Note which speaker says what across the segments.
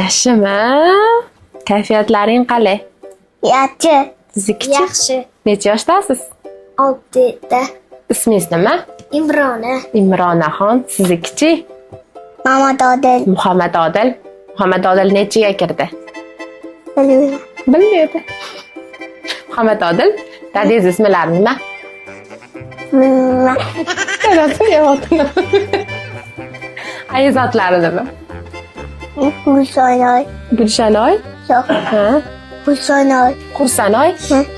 Speaker 1: Yaxshimi? Kayfiyatlaring qalay?
Speaker 2: Yaxshi.
Speaker 1: Sizniki?
Speaker 2: Yaxshi.
Speaker 1: Necha yoshdasiz?
Speaker 2: 6da.
Speaker 1: Ismingiz nima?
Speaker 2: Imrona.
Speaker 1: Imronaxon. Siznikichi?
Speaker 2: Muhammad Odil.
Speaker 1: Muhammad Odil. Muhammad Odil nechiga kirdi? Bilmaydi. Muhammad Odil, dadingiz ismlari nima? Ayizotlari nima?
Speaker 2: Gulsanoy.
Speaker 1: Gulshanoy?
Speaker 2: Yo'q.
Speaker 1: Ha?
Speaker 2: Gulsanoy.
Speaker 1: Xursanoy?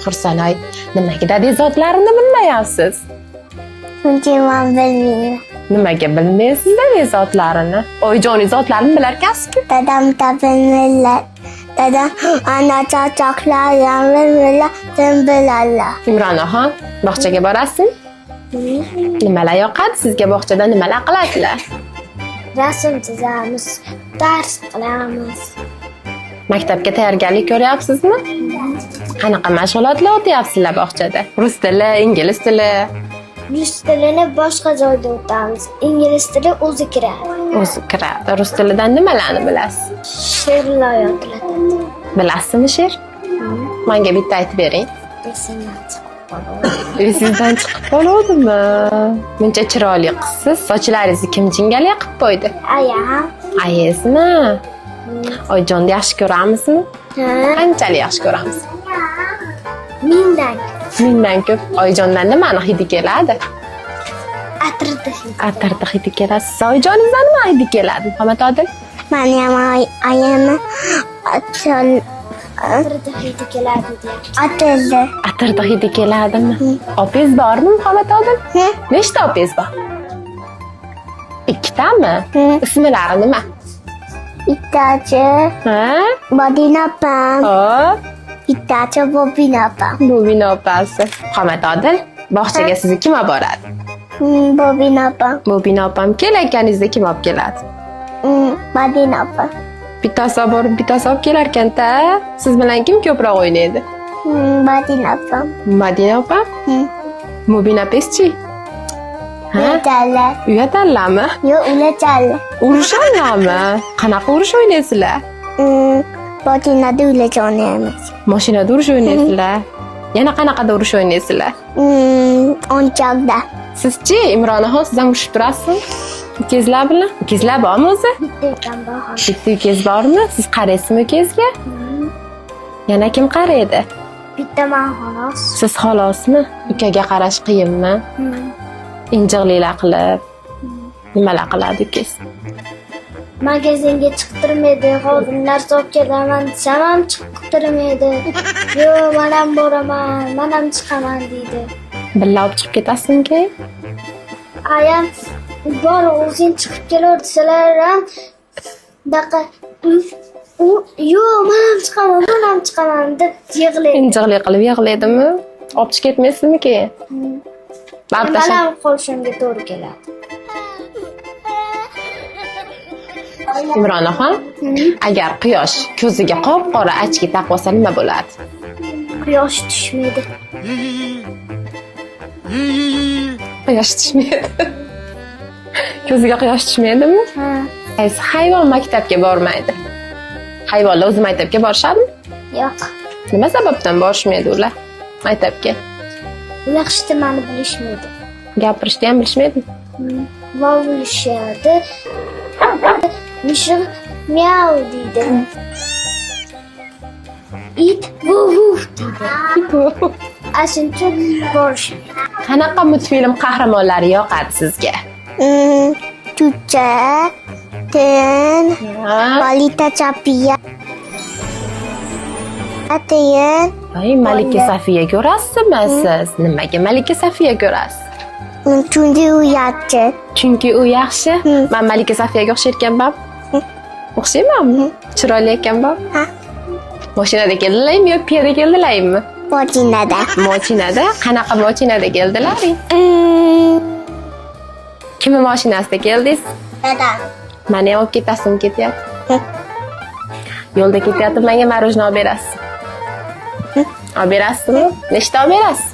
Speaker 1: Xursanoy. Nimaga dadizotlarini bilmayapsiz?
Speaker 2: Chunki men bilmayman.
Speaker 1: Nimaga bilmaysiz dadizotlarini? Oyijon izotlarini bilarkansiz-ku.
Speaker 2: Dadam da bilmaylar. Dadam ana chaqchaqlarni bilmaylar, sen bilalar.
Speaker 1: Imronaxon, bog'chaga borasizmi? Nimalar yoqadi sizga bog'chada, nimalar qilasizlar?
Speaker 2: Rasm chizamiz, dars qilamiz.
Speaker 1: Maktabga tayyorgarlik ko'ryapsizmi? Qanaqa mashg'ulotlar o'tyapsizlar bog'chada? Rus tili, ingliz tili?
Speaker 2: Rus tilini boshqa joyda o'tamiz. Ingliz tili o'zi kiradi.
Speaker 1: O'zi kiradi. Rus tilidan nimalarni bilasiz?
Speaker 2: She'rlar yodlatadi.
Speaker 1: Bilasizmi she'r? Menga bitta aytib bering. Esingizdan chiqib qoluvdimi? Buncha chiroyli qizsiz. Sochlaringizni kim jingalak qilib qo'ydi?
Speaker 2: Ayam.
Speaker 1: Ayangizmi? Oyjonni yaxshi ko'ramizmi?
Speaker 2: Ha?
Speaker 1: Qanchalik yaxshi ko'ramiz?
Speaker 2: Mingdan
Speaker 1: ko'p. Oyijondan nimani hidi keladi?
Speaker 2: atirdi.
Speaker 1: Atirdi hidi keladi. Siz oyijoningizdan nima hidi keladi, Muhammad Odil?
Speaker 2: Men ham ayamni atirdi hidi keladi deyapti.
Speaker 1: Atirdi hidi keladimi? Opingiz bormi, Muhammad Odil? Nechta opingiz bor? Ikkitami? Ismlari nima?
Speaker 2: Bittachi
Speaker 1: Ha?
Speaker 2: Madina opam,
Speaker 1: Hop.
Speaker 2: bittachi Bobina opam.
Speaker 1: Bobina opasi. Muhammad Odil, bog'chaga sizni kim olib boradi?
Speaker 2: Bobina opam,
Speaker 1: Bobina opam kelayotganingizda kim olib keladi?
Speaker 2: Madina opam.
Speaker 1: Bittasi olib borib, bittasi olib kelarkan-da. Siz bilan kim ko'proq o'ynaydi?
Speaker 2: Madina opam.
Speaker 1: Madina opam? Mubina opangizchi?
Speaker 2: Uyatala.
Speaker 1: Uyatallami?
Speaker 2: Yo'q, uyatala.
Speaker 1: Urushallami? Qanaqa urush o'ynaysizlar?
Speaker 2: Botinada uylash o'ynaymiz.
Speaker 1: Mashinada urush o'ynaysizlar. Yana qanaqada urush o'ynaysizlar?
Speaker 2: O'nchoqda.
Speaker 1: Sizchi, Imronaxon, siz ham urushib turasizmi? Ukangizlar bilan? Ukangizlar bormi o'zi?
Speaker 2: Bitta bor.
Speaker 1: Bitta ukangiz bormi? Siz qaraysizmi ukangizga? Yana kim qaraydi?
Speaker 2: Bitta men xolos.
Speaker 1: Siz xolosmi? Ukaga qarash qiyinmi? Injiqliklar qilib, nimalar qiladi ukangiz?
Speaker 2: Magazinga chiqtirmaydi, xodimlar olib kelaman desam ham chiqtirmaydi. Yo'q, men ham boraman, men ham chiqaman deydi.
Speaker 1: Billa olib chiqib ketasizmi keyin?
Speaker 2: Ayam bor, o'zing chiqib kelar desalar ham daqa yo'q, men ham chiqaman deb yig'laydi.
Speaker 1: Injiqlik qilib yig'laydimi? Olib chiqib ketmaysizmi keyin?
Speaker 2: Men ham qolishimga to'g'ri keladi.
Speaker 1: Imronaxon, agar quyosh ko'ziga qop-qora achki taqvosa nima bo'ladi?
Speaker 2: Quyosh tushmaydi.
Speaker 1: Quyosh tushmaydi. Ko'ziga quyosh tushmaydimi?
Speaker 2: Ha.
Speaker 1: Qaysi hayvon maktabga bormaydi? Hayvonlar o'zi maktabga borishadimi?
Speaker 2: Yo'q.
Speaker 1: Nima sababdan borishmaydi ular maktabga?
Speaker 2: Ular hech nimani bilishmaydi.
Speaker 1: Gapirishni ham bilishmaydimi?
Speaker 2: Va bilishadi. Mushuk miau deydi. It vuv deydi. Ashuncha borishmaydi.
Speaker 1: Qanaqa multfilm qahramonlari yoqadi sizga?
Speaker 2: Chucha, Ten, Malika Chapiya. Atayin.
Speaker 1: Ay, Malika Safiya ko'rasizmi siz? Nimaga Malika Safiya ko'rasiz?
Speaker 2: Chunki u yaxshi.
Speaker 1: Chunki u yaxshi. Men Malika Safiyaga o'xshayotganman. O'xshaymanmi? Chiroyli ekanman.
Speaker 2: Ha.
Speaker 1: Mashinada keldilarmi yo piyoda keldilarmi?
Speaker 2: Botinada.
Speaker 1: Mashinada? Qanaqa mashinada keldilaring? Kimning mashinasida keldingiz?
Speaker 2: Dadam.
Speaker 1: Meni ham olib ketasizmi, ketyapti? Yo'lda ketyapti, menga marojna olib berasiz. Olib berasizmi? Nechta olib berasiz?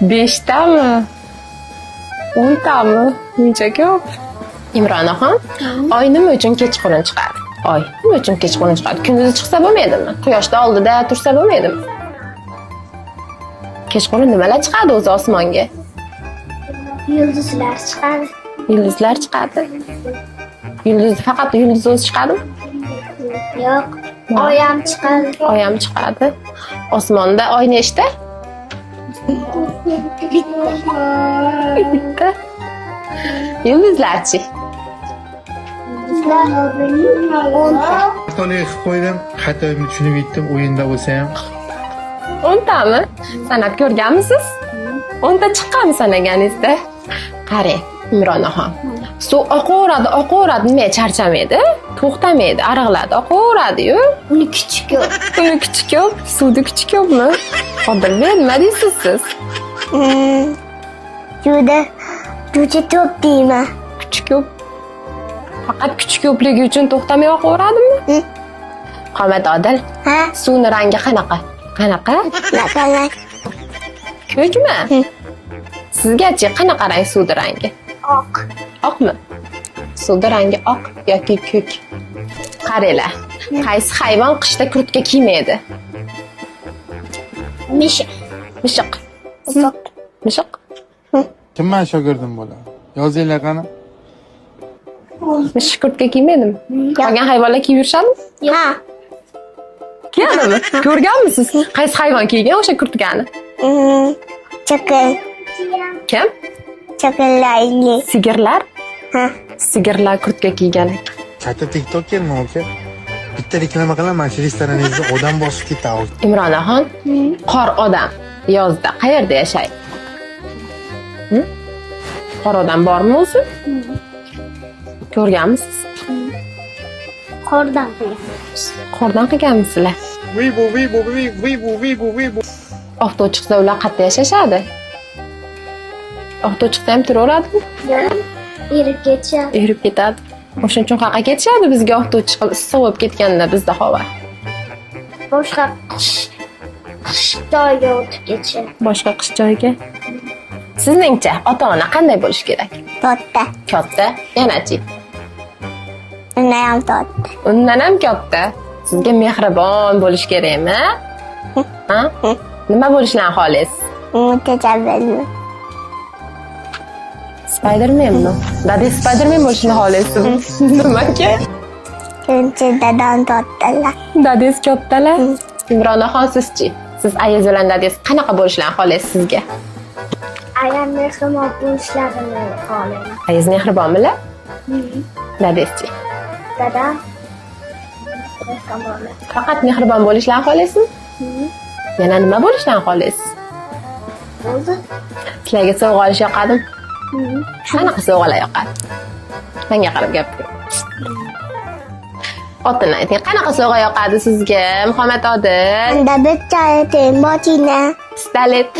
Speaker 1: 5 tami? 10 tami? Buncha ko'p. Imronaxon, oy nima uchun kechqurun chiqadi? Oy, nima uchun kechqurun chiqadi? Kunduzi chiqsa bo'lmaydimi? Quyoshda oldida tursa bo'lmaydimi? Kechqurun nimalar chiqadi o'zi osmonga?
Speaker 2: Yulduzlar chiqadi.
Speaker 1: Yulduzlar chiqadi. Faqat yulduz o'zi chiqadimi?
Speaker 2: Yo'q. Oy ham chiqadi.
Speaker 1: Oy ham chiqadi. Osmonda oy nechta? Bitta. Yulduzlarchi?
Speaker 2: Yulduzlar 10ta.
Speaker 3: Xatolik qilib qo'ydim. Xatoimni tushunib yetdim o'yinda bo'lsa ham.
Speaker 1: 10tami? Sanab ko'rganmisiz? 10ta chiqqanmi sanaganingizda? Qarang, Imronaxon. Suv oqaveradi, nima charchamaydi? To'xtamaydi, ariqladi, oqaveradi-yu.
Speaker 2: Uni kuchi ko'p.
Speaker 1: Uni kuchi ko'p, suvni kuchi ko'pmi? Qodirbek, nima deysiz siz?
Speaker 2: Juda ko'p deyman.
Speaker 1: Kuchi ko'p. Faqat kuchi ko'pligi uchun to'xtamay oqaveradimi? Qomat Odil.
Speaker 2: Ha?
Speaker 1: Suvning rangi qanaqa? Qanaqa? Ko'kmi? Sizgachi qanaqa rang suvning rangi?
Speaker 2: Oq.
Speaker 1: Oqmi? Suvning rangi oq yoki ko'k? Qaranglar. Qaysi hayvon qishda kurtka kiymaydi?
Speaker 2: Mishiq.
Speaker 1: Mishiq. Mishiq?
Speaker 3: Kimman shogirdim bo'ladi? Yozinglar qani.
Speaker 1: Mishiq kurtka kiymaydimi? Qolgan hayvonlar kiyib yurishadimi?
Speaker 2: Ha.
Speaker 1: Kiyadimi? Ko'rganmisiz? Qaysi hayvon kiygan o'sha kurtkani?
Speaker 2: Chakil.
Speaker 1: Kim?
Speaker 2: Chakillayli.
Speaker 1: Sigirlar?
Speaker 2: Ha.
Speaker 1: Sigirlar kurtka kiygan.
Speaker 3: Katta TikTokerman aka. Bitta reklama qilaman, shu restoraningizda odam bosib ketadi.
Speaker 1: Imronaxon, qor odam yozda qayerda yashaydi? Qor odam bormi o'zi? Ko'rganmisiz?
Speaker 2: Qordan qilamiz.
Speaker 1: Qordan qilganmisizlar?
Speaker 3: Vibu.
Speaker 1: Oftob chiqsa ular qayerda yashashadi? Oftob chiqsa ham turaveradimi?
Speaker 2: Erib ketishadi.
Speaker 1: Erib ketadi. O'shaning uchun qayerga ketishadi bizga oftob chiqib issiq bo'lib ketganda bizda havo.
Speaker 2: Boshqa qish joyga o'tib ketishadi.
Speaker 1: Boshqa qish joyiga. Sizningcha ota-ona qanday bo'lishi kerak?
Speaker 2: To'rtta.
Speaker 1: Katta, yanachi.
Speaker 2: Undan ham to'rtta.
Speaker 1: Undan ham katta. Sizga mehribon bo'lish kerakmi? Ha? Nima bo'lishni xohlaysiz?
Speaker 2: Mutajabbirmi?
Speaker 1: Spidermanmi? Dadang Spiderman bo'lishni xohlaysizmi? Nimaga?
Speaker 2: Chunki dadam to'rttalar.
Speaker 1: Dadangiz kattalar. Imronaxon sizchi? Siz ayiz bilan dadangiz qanaqa bo'lishlarini xohlaysiz sizga?
Speaker 2: Ayam mehribon bo'lishlarini xohlayman.
Speaker 1: Ayiz mehribonmilar? Dadangizchi?
Speaker 2: Dadam mehribonlar.
Speaker 1: Faqat mehribon bo'lishlarini xohlaysizmi? Yana nima bo'lishlarini xohlaysiz?
Speaker 2: Bo'ldi.
Speaker 1: Sizlarga sovg'a olish yoqadimi? Qanaqa sovg'alar yoqadi? Menga qarab gapiring. Otini ayting, qanaqa sovg'a yoqadi sizga? Muhammad Odil.
Speaker 2: Unda bitta mochina.
Speaker 1: Pistolet.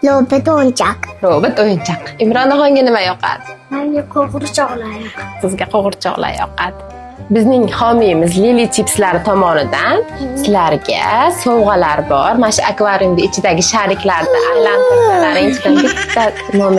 Speaker 2: Robot o'yinchoq.
Speaker 1: Robot o'yinchoq. Imronaxonga nima yoqadi?
Speaker 2: Menga qo'g'irchoqlar yoqadi.
Speaker 1: Sizga qo'g'irchoqlar yoqadi. Bizning homiymiz Lili chipslari tomonidan sizlarga sovg'alar bor. Mana shu akvariumning ichidagi shariklarni aylantirsalar, ichidan bitta nomer